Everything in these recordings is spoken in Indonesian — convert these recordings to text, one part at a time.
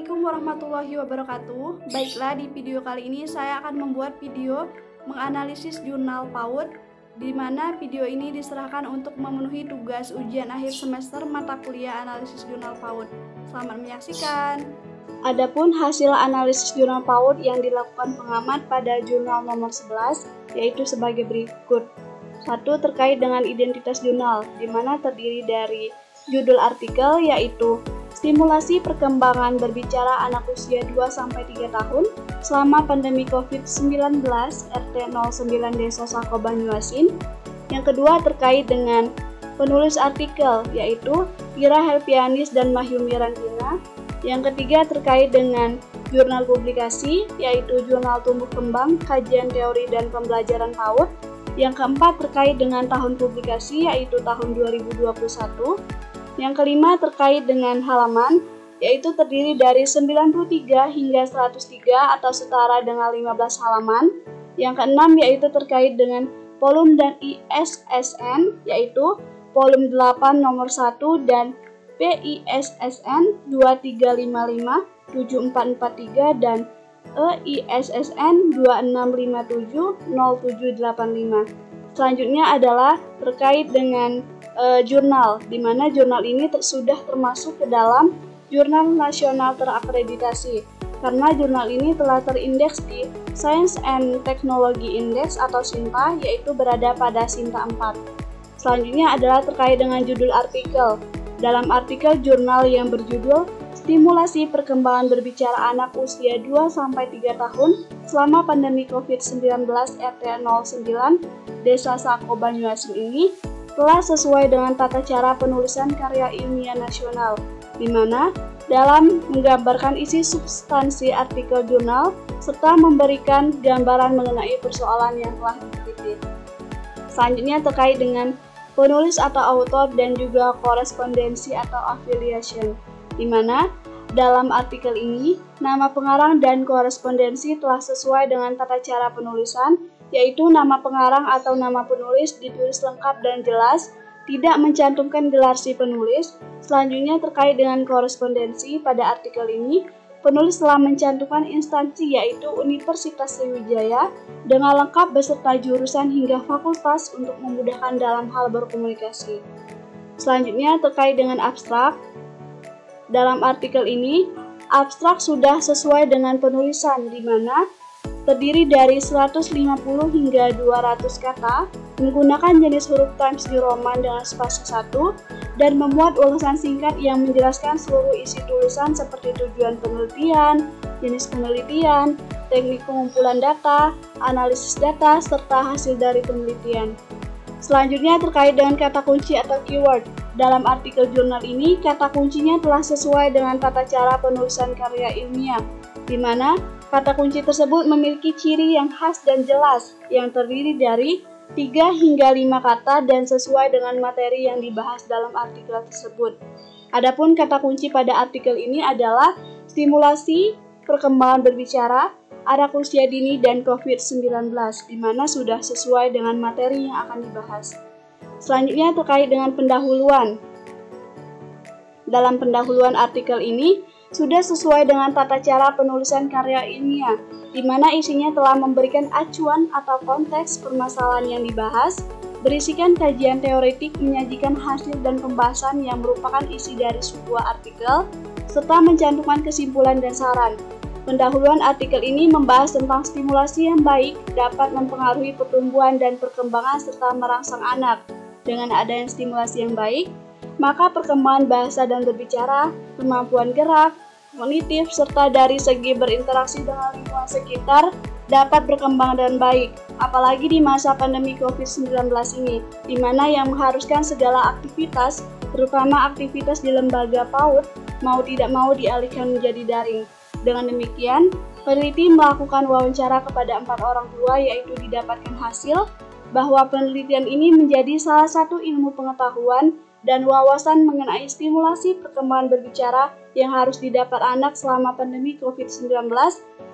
Assalamualaikum warahmatullahi wabarakatuh. Baiklah, di video kali ini saya akan membuat video menganalisis jurnal PAUD, di mana video ini diserahkan untuk memenuhi tugas ujian akhir semester mata kuliah analisis jurnal PAUD. Selamat menyaksikan. Adapun hasil analisis jurnal PAUD yang dilakukan pengamat pada jurnal nomor 11 yaitu sebagai berikut. 1. Terkait dengan identitas jurnal, di mana terdiri dari judul artikel yaitu Stimulasi perkembangan berbicara anak usia 2-3 tahun selama pandemi COVID-19 RT 09 Desa Sako Banyuasin. Yang kedua terkait dengan penulis artikel yaitu Ira Helpianis dan Mahyumi Randina. Yang ketiga terkait dengan jurnal publikasi yaitu Jurnal Tumbuh Kembang, Kajian Teori dan Pembelajaran PAUD. Yang keempat terkait dengan tahun publikasi yaitu tahun 2021. Yang kelima terkait dengan halaman, yaitu terdiri dari 93 hingga 103 atau setara dengan 15 halaman. Yang keenam yaitu terkait dengan volume dan ISSN, yaitu volume 8 nomor 1 dan PISSN 23557443 dan EISSN 26570785. Selanjutnya adalah terkait dengan jurnal, di mana jurnal ini sudah termasuk ke dalam jurnal nasional terakreditasi karena jurnal ini telah terindeks di Science and Technology Index atau SINTA, yaitu berada pada SINTA 4. Selanjutnya adalah terkait dengan judul artikel. Dalam artikel jurnal yang berjudul Stimulasi Perkembangan Berbicara Anak Usia 2-3 tahun selama pandemi COVID-19 RT 09 Desa Sako Banyuasin ini telah sesuai dengan tata cara penulisan karya ilmiah nasional, di mana dalam menggambarkan isi substansi artikel jurnal serta memberikan gambaran mengenai persoalan yang telah diteliti. Selanjutnya terkait dengan penulis atau author dan juga korespondensi atau affiliation, di mana dalam artikel ini nama pengarang dan korespondensi telah sesuai dengan tata cara penulisan, yaitu nama pengarang atau nama penulis ditulis lengkap dan jelas, tidak mencantumkan gelar si penulis. Selanjutnya terkait dengan korespondensi, pada artikel ini, penulis telah mencantumkan instansi yaitu Universitas Sriwijaya dengan lengkap beserta jurusan hingga fakultas untuk memudahkan dalam hal berkomunikasi. Selanjutnya terkait dengan abstrak. Dalam artikel ini, abstrak sudah sesuai dengan penulisan, di mana terdiri dari 150 hingga 200 kata, menggunakan jenis huruf Times New Roman dengan spasi 1, dan memuat ulasan singkat yang menjelaskan seluruh isi tulisan seperti tujuan penelitian, jenis penelitian, teknik pengumpulan data, analisis data, serta hasil dari penelitian. Selanjutnya terkait dengan kata kunci atau keyword. Dalam artikel jurnal ini, kata kuncinya telah sesuai dengan tata cara penulisan karya ilmiah, di mana kata kunci tersebut memiliki ciri yang khas dan jelas, yang terdiri dari 3 hingga 5 kata dan sesuai dengan materi yang dibahas dalam artikel tersebut. Adapun kata kunci pada artikel ini adalah stimulasi perkembangan berbicara, anak usia dini, dan COVID-19, di mana sudah sesuai dengan materi yang akan dibahas. Selanjutnya terkait dengan pendahuluan. Dalam pendahuluan artikel ini, sudah sesuai dengan tata cara penulisan karya ilmiah, di mana isinya telah memberikan acuan atau konteks permasalahan yang dibahas, berisikan kajian teoretik, menyajikan hasil dan pembahasan yang merupakan isi dari sebuah artikel, serta mencantumkan kesimpulan dan saran. Pendahuluan artikel ini membahas tentang stimulasi yang baik dapat mempengaruhi pertumbuhan dan perkembangan serta merangsang anak. Dengan adanya stimulasi yang baik, maka perkembangan bahasa dan berbicara, kemampuan gerak, kognitif, serta dari segi berinteraksi dengan lingkungan sekitar dapat berkembang dan baik, apalagi di masa pandemi COVID-19 ini, di mana yang mengharuskan segala aktivitas, terutama aktivitas di lembaga PAUD, mau tidak mau dialihkan menjadi daring. Dengan demikian, peneliti melakukan wawancara kepada 4 orang tua, yaitu didapatkan hasil bahwa penelitian ini menjadi salah satu ilmu pengetahuan dan wawasan mengenai stimulasi perkembangan berbicara yang harus didapat anak selama pandemi COVID-19,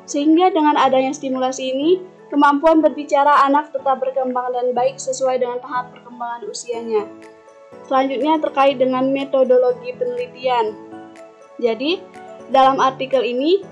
sehingga dengan adanya stimulasi ini, kemampuan berbicara anak tetap berkembang dan baik sesuai dengan tahap perkembangan usianya. Selanjutnya terkait dengan metodologi penelitian. Jadi, dalam artikel ini,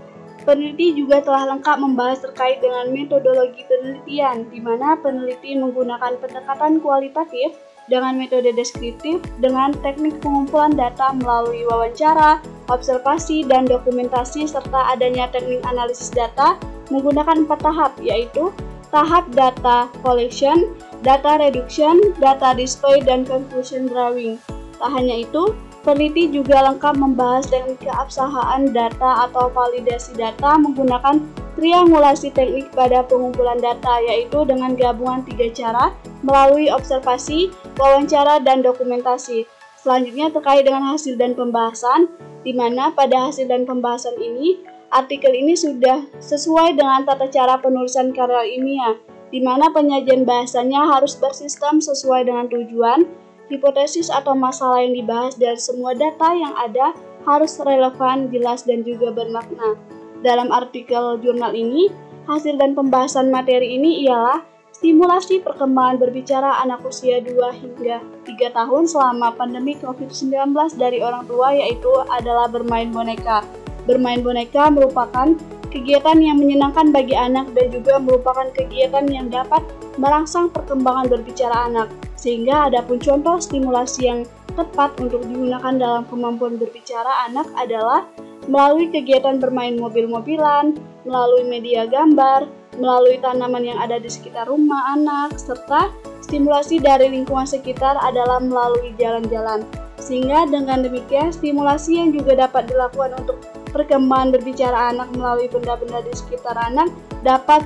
peneliti juga telah lengkap membahas terkait dengan metodologi penelitian, di mana peneliti menggunakan pendekatan kualitatif dengan metode deskriptif dengan teknik pengumpulan data melalui wawancara, observasi, dan dokumentasi, serta adanya teknik analisis data menggunakan 4 tahap, yaitu tahap data collection, data reduction, data display, dan conclusion drawing. Tak hanya itu, peneliti juga lengkap membahas teknik keabsahan data atau validasi data menggunakan triangulasi teknik pada pengumpulan data, yaitu dengan gabungan 3 cara melalui observasi, wawancara, dan dokumentasi. Selanjutnya terkait dengan hasil dan pembahasan, di mana pada hasil dan pembahasan ini, artikel ini sudah sesuai dengan tata cara penulisan karya ilmiah, di mana penyajian bahasanya harus bersistem sesuai dengan tujuan, hipotesis atau masalah yang dibahas, dan semua data yang ada harus relevan, jelas, dan juga bermakna. Dalam artikel jurnal ini, hasil dan pembahasan materi ini ialah stimulasi perkembangan berbicara anak usia 2 hingga 3 tahun selama pandemi COVID-19 dari orang tua, yaitu adalah bermain boneka. Bermain boneka merupakan kegiatan yang menyenangkan bagi anak dan juga merupakan kegiatan yang dapat merangsang perkembangan berbicara anak, sehingga adapun contoh stimulasi yang tepat untuk digunakan dalam kemampuan berbicara anak adalah melalui kegiatan bermain mobil-mobilan, melalui media gambar, melalui tanaman yang ada di sekitar rumah anak, serta stimulasi dari lingkungan sekitar adalah melalui jalan-jalan. Sehingga dengan demikian, stimulasi yang juga dapat dilakukan untuk perkembangan berbicara anak melalui benda-benda di sekitar anak dapat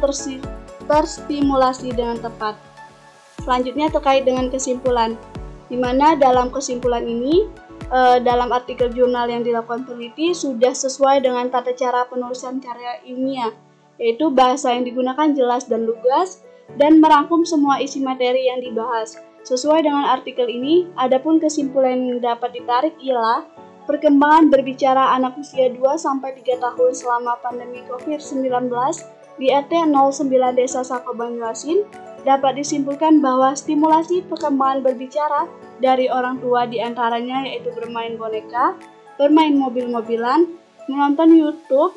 terstimulasi dengan tepat. Selanjutnya terkait dengan kesimpulan, di mana dalam kesimpulan ini, dalam artikel jurnal yang dilakukan peneliti sudah sesuai dengan tata cara penulisan karya ilmiah, yaitu bahasa yang digunakan jelas dan lugas, dan merangkum semua isi materi yang dibahas. Sesuai dengan artikel ini, adapun kesimpulan yang dapat ditarik ialah perkembangan berbicara anak usia 2-3 tahun selama pandemi COVID-19 di RT 09 Desa Sako Banyuasin dapat disimpulkan bahwa stimulasi perkembangan berbicara dari orang tua diantaranya yaitu bermain boneka, bermain mobil-mobilan, menonton YouTube,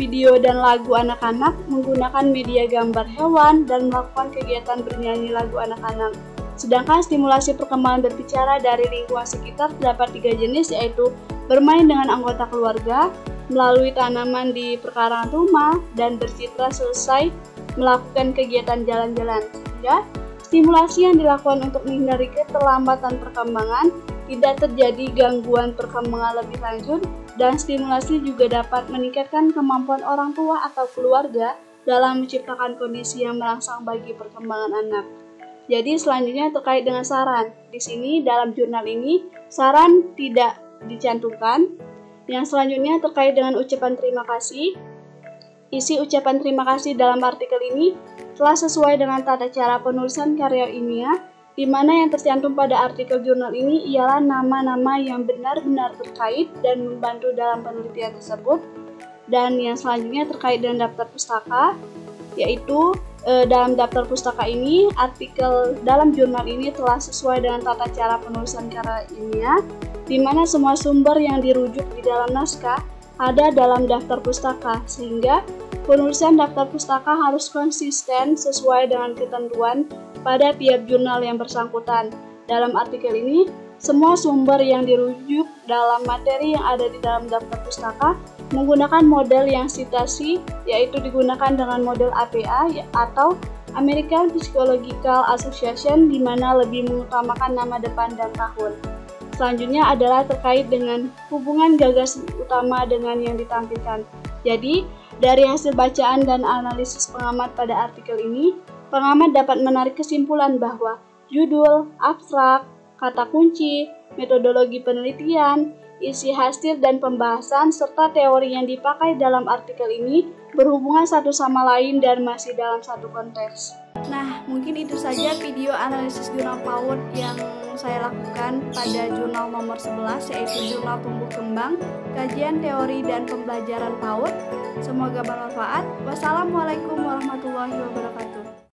video dan lagu anak-anak, menggunakan media gambar hewan, dan melakukan kegiatan bernyanyi lagu anak-anak. Sedangkan stimulasi perkembangan berbicara dari lingkungan sekitar terdapat 3 jenis, yaitu bermain dengan anggota keluarga, melalui tanaman di perkarangan rumah, dan bercitra selesai melakukan kegiatan jalan-jalan. Sehingga stimulasi yang dilakukan untuk menghindari keterlambatan perkembangan, tidak terjadi gangguan perkembangan lebih lanjut, dan stimulasi juga dapat meningkatkan kemampuan orang tua atau keluarga dalam menciptakan kondisi yang merangsang bagi perkembangan anak. Jadi selanjutnya terkait dengan saran. Di sini dalam jurnal ini saran tidak dicantumkan. Yang selanjutnya terkait dengan ucapan terima kasih. Isi ucapan terima kasih dalam artikel ini telah sesuai dengan tata cara penulisan karya ilmiah, di mana yang tercantum pada artikel jurnal ini ialah nama-nama yang benar-benar terkait dan membantu dalam penelitian tersebut. Dan yang selanjutnya terkait dengan daftar pustaka, yaitu dalam daftar pustaka ini, artikel dalam jurnal ini telah sesuai dengan tata cara penulisan karya ilmiah, di mana semua sumber yang dirujuk di dalam naskah ada dalam daftar pustaka, sehingga penulisan daftar pustaka harus konsisten sesuai dengan ketentuan pada tiap jurnal yang bersangkutan. Dalam artikel ini, semua sumber yang dirujuk dalam materi yang ada di dalam daftar pustaka menggunakan model yang sitasi, yaitu digunakan dengan model APA atau American Psychological Association, di mana lebih mengutamakan nama depan dan tahun. Selanjutnya adalah terkait dengan hubungan gagasan utama dengan yang ditampilkan. Jadi, dari hasil bacaan dan analisis pengamat pada artikel ini, pengamat dapat menarik kesimpulan bahwa judul, abstrak, kata kunci, metodologi penelitian, isi hasil dan pembahasan, serta teori yang dipakai dalam artikel ini berhubungan satu sama lain dan masih dalam satu konteks. Nah, mungkin itu saja video analisis jurnal PAUD yang saya lakukan pada jurnal nomor 11, yaitu Jurnal Tumbuh Kembang, Kajian Teori dan Pembelajaran PAUD. Semoga bermanfaat. Wassalamualaikum warahmatullahi wabarakatuh.